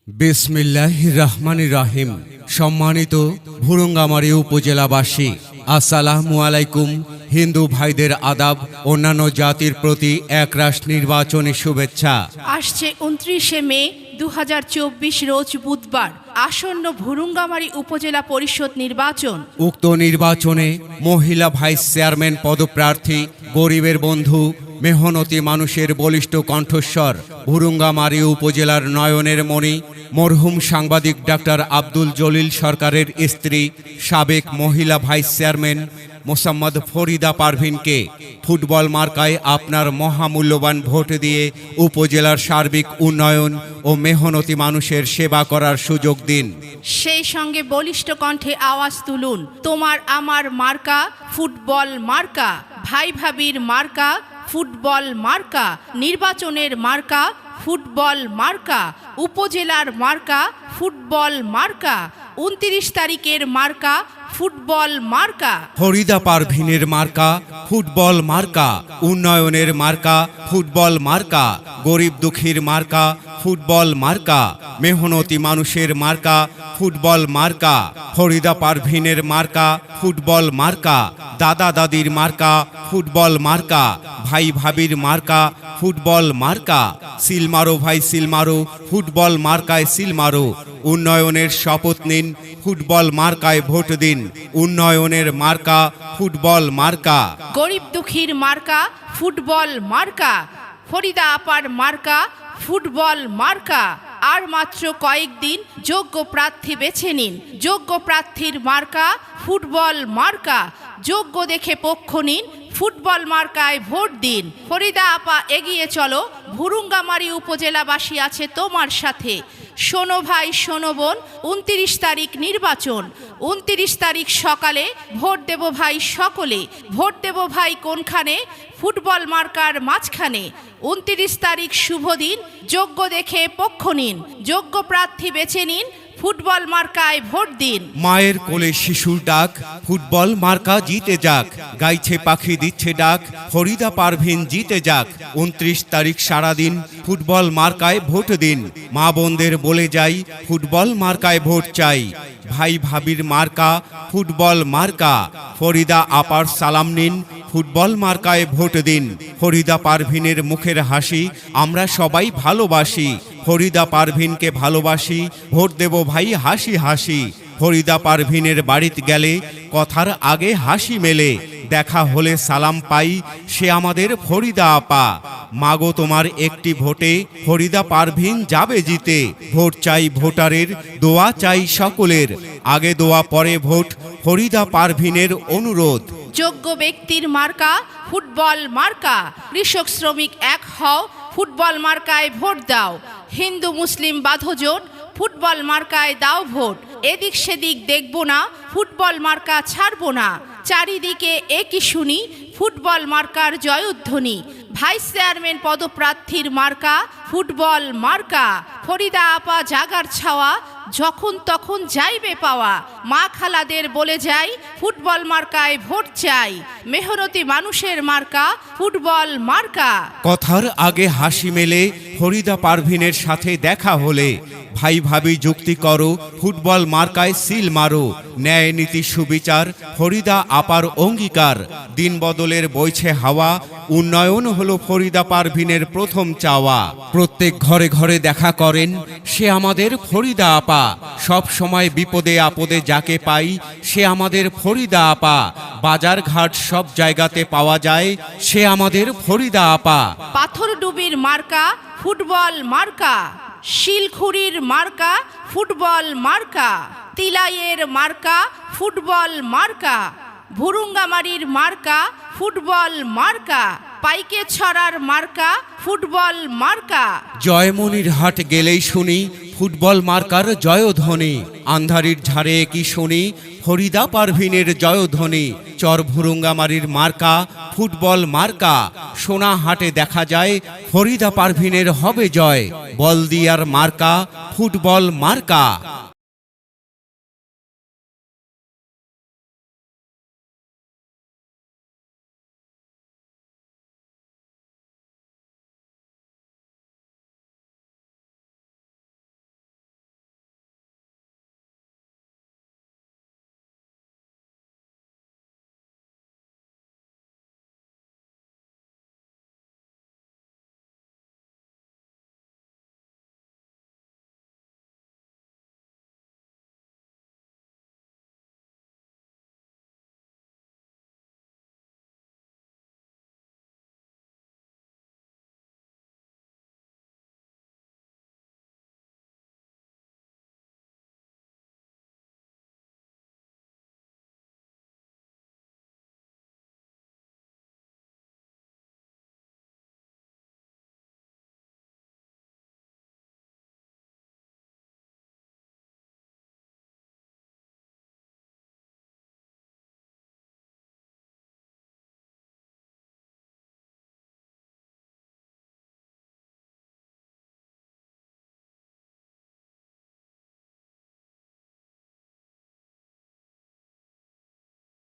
বিসমিল্লাহির রহমানির রহিম। সম্মানিত ভুরুঙ্গামারী উপজেলাবাসী, আসসালামু আলাইকুম। হিন্দু ভাইদের আদাব, অন্যান্য জাতির প্রতি একরাশ নির্বাচনী শুভেচ্ছা। আসছে 29শে মে 2024 রোজ বুধবার আসন্ন ভুরুঙ্গামারী উপজেলা পরিষদ নির্বাচন। উক্ত নির্বাচনে মহিলা ভাইস চেয়ারম্যান পদপ্রার্থী, গরিবের বন্ধু, মেহনতি মানুষের বলিষ্ঠ কণ্ঠস্বর, ভুরুঙ্গামারী উপজেলার নয়নের মণি, মরহুম সাংবাদিক ডাক্তার আব্দুল জলিল সরকারের স্ত্রী, সাবেক মহিলা ভাইস চেয়ারম্যান মোসাম্মদ ফরিদা পারভিনকে ফুটবল মার্কায় আপনার মহামূল্যবান ভোট দিয়ে উপজেলার সার্বিক উন্নয়ন ও মেহনতি মানুষের সেবা করার সুযোগ দিন। সেই সঙ্গে বলিষ্ঠ কণ্ঠে আওয়াজ তুলুন, তোমার আমার মার্কা ফুটবল মার্কা, ভাই ভাবির মার্কা ফুটবল মার্কা, নির্বাচনের মার্কা ফুটবল মার্কা, উপজেলার মার্কা ফুটবল মার্কা, 29 তারিখের মার্কা ফুটবল মার্কা। ফরিদা পারভিনের মার্কা ফুটবল মার্কা, উন্নয়নের মার্কা ফুটবল মার্কা, গরিব দুঃখীর মার্কা ফুটবল মার্কা, মেহনতি মানুষের মার্কা ফুটবল মার্কা। ফরিদা পারভিনের মার্কা ফুটবল মার্কা, দাদা দাদির মার্কা ফুটবল মার্কা, ভাই ভাবির মার্কা ফুটবল মার্কা। সিলমারো ভাই সিলমারো, ফুটবল মার্কায় সিলমারো। উন্নয়নের শপথ নিন, ফুটবল মার্কায় ভোট দিন। উন্নয়নের মার্কা ফুটবল মার্কা। গরিব দুঃখীর মার্কা ফুটবল মার্কা, ফরিদা আপার মার্কা ফুটবল মার্কা। আর মাত্র কয়েকদিন, যোগ্য প্রার্থী বেছে নিন। যোগ্য প্রার্থীর মার্কা ফুটবল মার্কা, যোগ্য দেখে পক্ষ নিন, ফুটবল মার্কায় ভোট দিন। ফরিদা আপা, এগিয়ে চলো, ভুরুঙ্গামারী উপজেলাবাসী আছে তোমার সাথে। শোনো ভাই শোনো বোন, 29 তারিখ নির্বাচন। 29 তারিখ সকালে ভোট দেব ভাই সকলে। ভোট দেব ভাই কোনখানে? ফুটবল মার্কার মাঝখানে। 29 তারিখ শুভ দিন, যোগ্য দেখে পক্ষ নিন, যোগ্য প্রার্থী বেছে নিন, ফুটবল মার্কায় ভোট দিন। মায়ের কোলে শিশুর ডাক, ফুটবল মার্কা জিতে যাক। গাইছে পাখি দিচ্ছে ডাক, ফরিদা পারভিন জিতে যাক। 29 তারিখ সারাদিন ফুটবল মার্কায় ভোট দিন। মা বোনদের বলে যাই, ফুটবল মার্কায় ভোট চাই। ভাই ভাবির মার্কা ফুটবল মার্কা, ফরিদা আপার সালাম নিন, ফুটবল মার্কায় ভোট দিন। ফরিদা পারভিনের মুখের হাসি আমরা সবাই ভালোবাসি। ফরিদা পারভিনকে ভালোবাসি, ভোট দেব ভাই হাসি হাসি। ফরিদা পারভিনের বাড়িতে গেলে কথার আগে হাসি মেলে। দেখা হলে সালাম পাই, সে আমাদের ফরিদা আপা। মাগো তোমার একটি ভোটে ফরিদা পারভিন যাবে জিতে। ভোট চাই ভোটারের, দোয়া চাই সকলের। আগে দোয়া পরে ভোট, ফরিদা পারভিনের অনুরোধ। যোগ্য ব্যক্তির মার্কা ফুটবল মার্কা, কৃষক শ্রমিক এক হও, ফুটবল মার্কায় ভোট দাও। হিন্দু মুসলিম বাঁধজোট, ফুটবল মার্কায় দাও ভোট। এদিক সেদিক দেখব না, ফুটবল মার্কা ছাড়বো না। চারিদিকে একই শুনি, ফুটবল মার্কার জয়ধ্বনি। ভাইস চেয়ারম্যান পদপ্রার্থীর মার্কা ফুটবল মার্কা, ফরিদা আপা জাগার ছাওয়া, যখন তখন যাইবে পাওয়া। মা খালাদের বলে যাই, ফুটবল মার্কায় ভোট চাই। মেহনতি মানুষের মার্কা ফুটবল মার্কা। কথার আগে হাসি মেলে, ফরিদা পারভিনের সাথে দেখা হলে। ভাই ভাবি যুক্তি করো, ফুটবল মার্কায় সিল মারো। ন্যায় নীতি সুবিচার ফরিদা আপার অঙ্গীকার। দিন বদলের বইছে হাওয়া, উন্নয়ন হলো ফরিদা পারভিনের প্রথম চাওয়া। প্রত্যেক ঘরে ঘরে দেখা করেন, সে আমাদের ফরিদা আপা। সব সময় বিপদে আপদে যাকে পাই, সে আমাদের ফরিদা আপা। বাজার ঘাট সব জায়গাতে পাওয়া যায়, সে আমাদের ফরিদা আপা। পাথরডুবির মার্কা ফুটবল মার্কা, শিলখুরির মার্কা ফুটবল মার্কা, তিলাইয়ের মার্কা ফুটবল মার্কা, ভুরুঙ্গামারীর মার্কা ফুটবল মার্কা, পাইকে ছড়ার মার্কা ফুটবল মার্কা। জয়মনির হাট গেলেই শুনি, ফুটবল মার্কার জয়ধ্বনি। আন্ধারির ঝাড়ে কি শুনি, ফরিদা পারভিনের জয়ধ্বনি। চর ভুরুঙ্গামারীর মার্কা ফুটবল মার্কা। সোনা হাটে দেখা যায়, ফরিদা পারভিনের হবে জয়। বলদিয়ার মার্কা ফুটবল মার্কা।